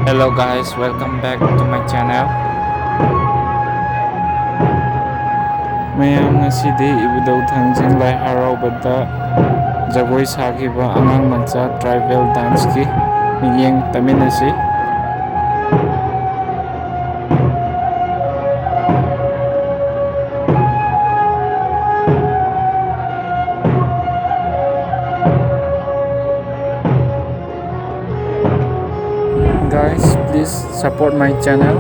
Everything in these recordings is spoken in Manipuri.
Hello guys, welcome back to my channel. Mayam ngasidi Ebudhou Thangjing Lai Haraobada Jagoi sagiba angang mancha tribal dance ki miyeng taminasi. Guys, please support my channel.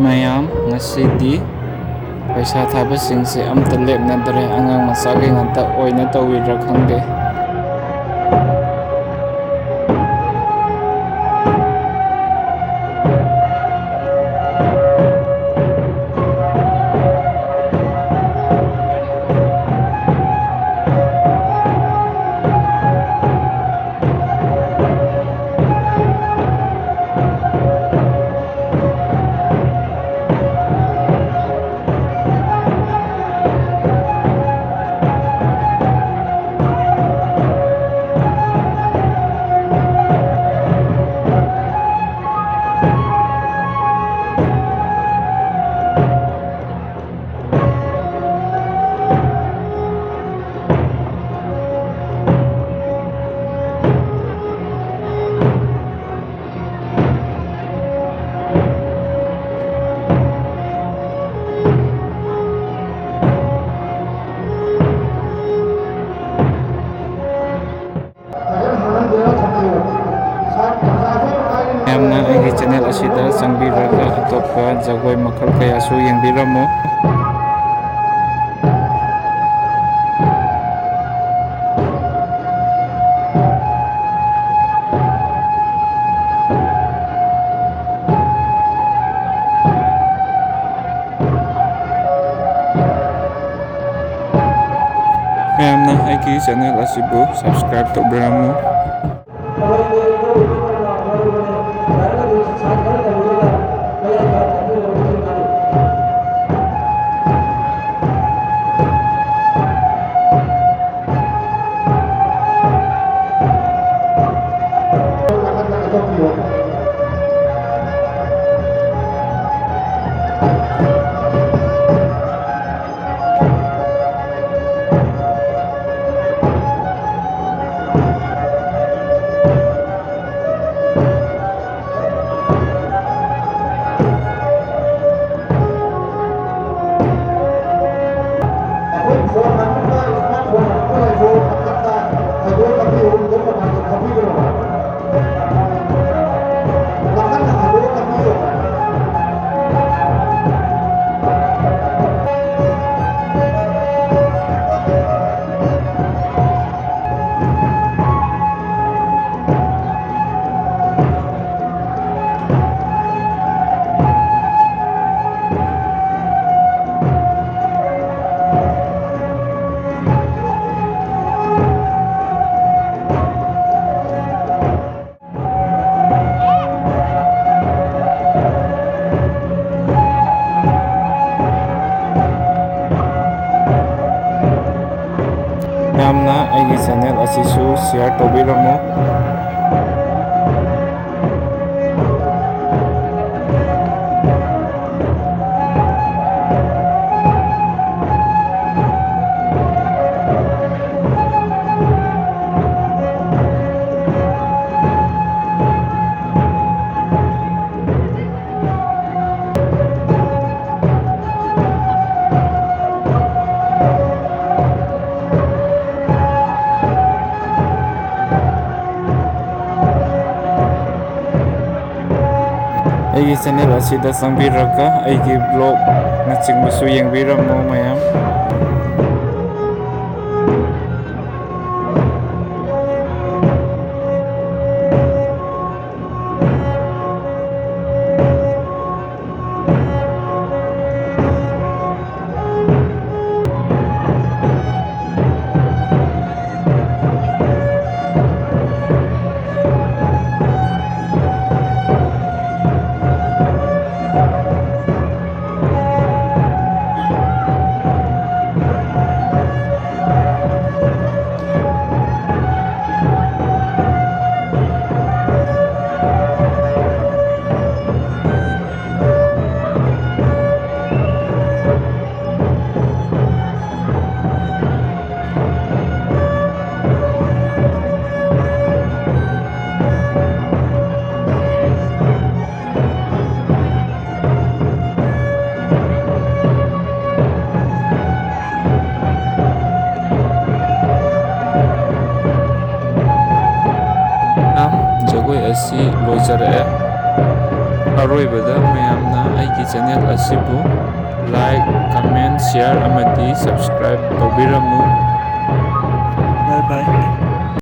Mayam ngasidi paisa thabasingse amta lepnadare angang machagi nganta oina tawira khangde. Yamna aigi channel asida changbiraga atopa jagoi makhal kayasu yengbiramo. Yamna aigi channel asibu subscribe tobiramo. Yamna aigi channel asisu share tobiramo. Aigi channel asida changbiraga aigi vlog nachingbasu yengbiramo mayam. ꯑꯁꯤ ꯂꯣꯏꯖꯔꯛꯑꯦ꯫ ꯑꯔꯣꯏꯕꯗ ꯃꯌꯥꯝꯅ ꯑꯩꯒꯤ ꯆꯦꯅꯦꯜ ꯑꯁꯤꯕꯨ ꯂꯥꯏꯛ, ꯀꯃꯦꯟ, ꯁꯤꯌꯔ ꯑꯃꯗꯤ ꯁꯕꯁꯀ꯭ꯔꯥꯏꯕ ꯇꯧꯕꯤꯔꯝꯃꯨ꯫